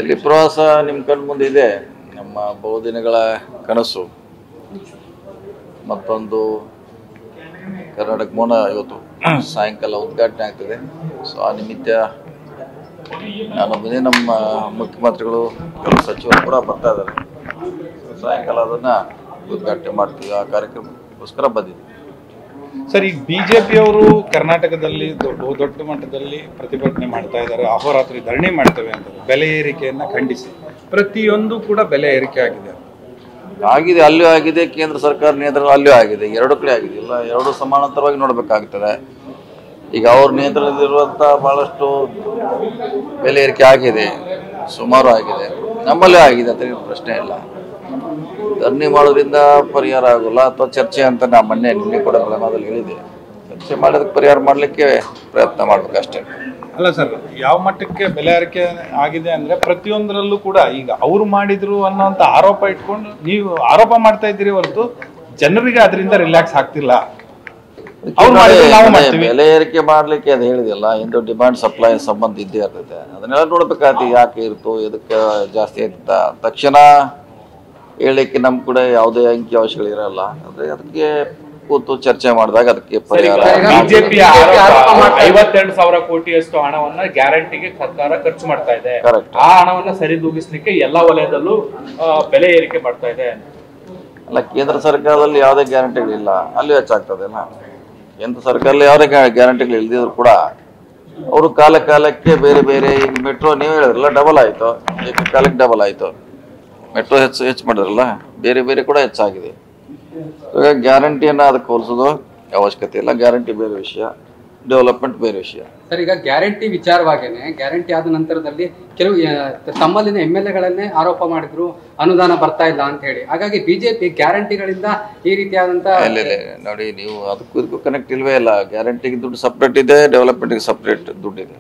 ಇಲ್ಲಿ ಪ್ರವಾಸ ನಿಮ್ಮ ಕಣ್ಣು ಮುಂದೆ ಇದೆ. ನಮ್ಮ ಬಹುದಿನಗಳ ಕನಸು ಮತ್ತೊಂದು ಕರ್ನಾಟಕ ಭವನ ಇವತ್ತು ಸಾಯಂಕಾಲ ಉದ್ಘಾಟನೆ ಆಗ್ತದೆ. ಸೊ ಆ ನಿಮಿತ್ತ ನಾನು ಬಂದೆ, ನಮ್ಮ ಮುಖ್ಯಮಂತ್ರಿಗಳು ಕೆಲವು ಸಚಿವರು ಕೂಡ ಬರ್ತಾ ಇದ್ದಾರೆ. ಸಾಯಂಕಾಲ ಅದನ್ನು ಉದ್ಘಾಟನೆ ಮಾಡ್ತೀವಿ. ಆ ಕಾರ್ಯಕ್ರಮಕ್ಕೋಸ್ಕರ ಬಂದಿದ್ದೀವಿ. ಸರ್, ಈಗ ಬಿಜೆಪಿ ಅವರು ಕರ್ನಾಟಕದಲ್ಲಿ ದೊಡ್ಡ ಮಟ್ಟದಲ್ಲಿ ಪ್ರತಿಭಟನೆ ಮಾಡ್ತಾ ಇದ್ದಾರೆ, ಅಹೋರಾತ್ರಿ ಧರಣಿ ಮಾಡ್ತೇವೆ ಅಂತ ಬೆಲೆ ಏರಿಕೆಯನ್ನ ಖಂಡಿಸಿ. ಪ್ರತಿಯೊಂದು ಕೂಡ ಬೆಲೆ ಏರಿಕೆ ಆಗಿದೆ. ಅಲ್ಲಿಯೂ ಆಗಿದೆ, ಕೇಂದ್ರ ಸರ್ಕಾರ ನಿಯಂತ್ರಣ ಅಲ್ಲಿಯೂ ಆಗಿದೆ, ಎರಡು ಕಡೆ ಆಗಿದೆ. ಇಲ್ಲ, ಎರಡು ಸಮಾನಾಂತರವಾಗಿ ನೋಡಬೇಕಾಗ್ತದೆ. ಈಗ ಅವ್ರ ನಿಯಂತ್ರಣದಲ್ಲಿರುವಂಥ ಭಾಳಷ್ಟು ಬೆಲೆ ಏರಿಕೆ ಆಗಿದೆ, ಸುಮಾರು ಆಗಿದೆ. ನಮ್ಮಲ್ಲೇ ಆಗಿದೆ ಅಂತ ಪ್ರಶ್ನೆ ಇಲ್ಲ. ಧರಣಿ ಮಾಡೋದ್ರಿಂದ ಪರಿಹಾರ ಆಗೋಲ್ಲ, ಅಥವಾ ಚರ್ಚೆ ಅಂತ ನಾ ನಿನ್ನೆ ಕೂಡ ಪ್ರಮಾಣದಲ್ಲಿ ಹೇಳಿದೆ. ಚರ್ಚೆ ಮಾಡೋದಕ್ಕೆ ಪರಿಹಾರ ಮಾಡಲಿಕ್ಕೆ ಪ್ರಯತ್ನ ಮಾಡ್ಬೇಕು ಅಷ್ಟೇ. ಅಲ್ಲ ಸರ್, ಯಾವ ಮಟ್ಟಕ್ಕೆ ಬೆಲೆ ಏರಿಕೆ ಆಗಿದೆ ಅಂದ್ರೆ ಪ್ರತಿಯೊಂದರಲ್ಲೂ ಕೂಡ ಈಗ ಅವ್ರು ಮಾಡಿದ್ರು ಅನ್ನೋಂಥ ಆರೋಪ ಇಟ್ಕೊಂಡು ನೀವು ಆರೋಪ ಮಾಡ್ತಾ ಇದ್ದೀರಿ ಹೊರತು ಜನರಿಗೆ ಅದರಿಂದ ರಿಲ್ಯಾಕ್ಸ್ ಆಗ್ತಿಲ್ಲ. ಬೆಲೆ ಏರಿಕೆ ಮಾಡ್ಲಿಕ್ಕೆ ಅದು ಹೇಳಿದೆಲ್ಲ, ಇಂದು ಡಿಮಾಂಡ್ ಸಪ್ಲೈ ಸಂಬಂಧ ಇದ್ದೇ ಇರ್ತೈತೆ. ಅದನ್ನೆಲ್ಲ ನೋಡ್ಬೇಕಾಗ್ತದೆ, ಯಾಕೆ ಇರ್ತು, ಎದಕ್ಕೆ ಜಾಸ್ತಿ ಅಂತ ತಕ್ಷಣ ಹೇಳಲಿಕ್ಕೆ ನಮ್ ಕೂಡ ಯಾವುದೇ ಅಂಕಿ ಅಂಶಗಳಿರಲ್ಲ. ಅಂದ್ರೆ ಅದಕ್ಕೆ ಕೂತು ಚರ್ಚೆ ಮಾಡಿದಾಗ ಅದಕ್ಕೆ ಪರಿಹಾರ. ಬಿಜೆಪಿ 52,000 ಕೋಟಿಯಷ್ಟು ಹಣವನ್ನ ಗ್ಯಾರಂಟಿಗೆ ಸರ್ಕಾರ ಖರ್ಚು ಮಾಡ್ತಾ ಇದೆ. ಆ ಹಣವನ್ನ ಸರಿದೂಗಿಸ್ಲಿಕ್ಕೆ ಎಲ್ಲಾ ವಲಯದಲ್ಲೂ ಬೆಲೆ ಏರಿಕೆ ಮಾಡ್ತಾ ಇದೆ. ಅಲ್ಲ, ಕೇಂದ್ರ ಸರ್ಕಾರದಲ್ಲಿ ಯಾವುದೇ ಗ್ಯಾರಂಟಿಗಳಿಲ್ಲ, ಅಲ್ಲಿ ಹೆಚ್ಚಾಗ್ತದಲ್ಲ. ಕೇಂದ್ರ ಸರ್ಕಾರದಲ್ಲಿ ಯಾವುದೇ ಗ್ಯಾರಂಟಿಗಳು ಇಲ್ದಿದ್ರು ಕೂಡ ಅವರು ಕಾಲಕ್ಕೆ ಬೇರೆ ಬೇರೆ, ಈಗ ಮೆಟ್ರೋ ನೀವು ಹೇಳಿದ್ರಲ್ಲ ಡಬಲ್ ಆಯ್ತು, ಕಾಲಕ್ಕೆ ಡಬಲ್ ಆಯ್ತು. ಮೆಟ್ರೋ ಹೆಚ್ಚು ಮಾಡಿದ್ರಲ್ಲ, ಬೇರೆ ಬೇರೆ ಕೂಡ ಹೆಚ್ಚಾಗಿದೆ. ಹಾಗಾಗಿ ಗ್ಯಾರಂಟಿಯನ್ನು ಅದಕ್ಕೆ ಹೋಲಿಸೋದು ಅವಶ್ಯಕತೆ ಇಲ್ಲ. ಗ್ಯಾರಂಟಿ ಬೇರೆ ವಿಷಯ, ಡೆವಲಪ್ಮೆಂಟ್ ಬೇರೆ ವಿಷಯ. ಸರ್, ಈಗ ಗ್ಯಾರಂಟಿ ವಿಚಾರವಾಗೇನೆ ಗ್ಯಾರಂಟಿ ಆದ ನಂತರದಲ್ಲಿ ಕೆಲವು ತಮ್ಮಲ್ಲಿನ MLA-ಗಳನ್ನೇ ಆರೋಪ ಮಾಡಿದ್ರು ಅನುದಾನ ಬರ್ತಾ ಇಲ್ಲ ಅಂತ ಹೇಳಿ. ಹಾಗಾಗಿ ಬಿಜೆಪಿ ಗ್ಯಾರಂಟಿಗಳಿಂದ ಈ ರೀತಿಯಾದಂತ ನೋಡಿ, ನೀವು ಅದಕ್ಕೂ ಇದಕ್ಕೂ ಕನೆಕ್ಟ್ ಇಲ್ವೇ ಇಲ್ಲ. ಗ್ಯಾರಂಟಿಗೆ ದುಡ್ಡು ಸಪ್ರೇಟ್ ಇದೆ, ಡೆವಲಪ್ಮೆಂಟ್ಗೆ ಸಪ್ರೇಟ್ ದುಡ್ಡಿದೆ.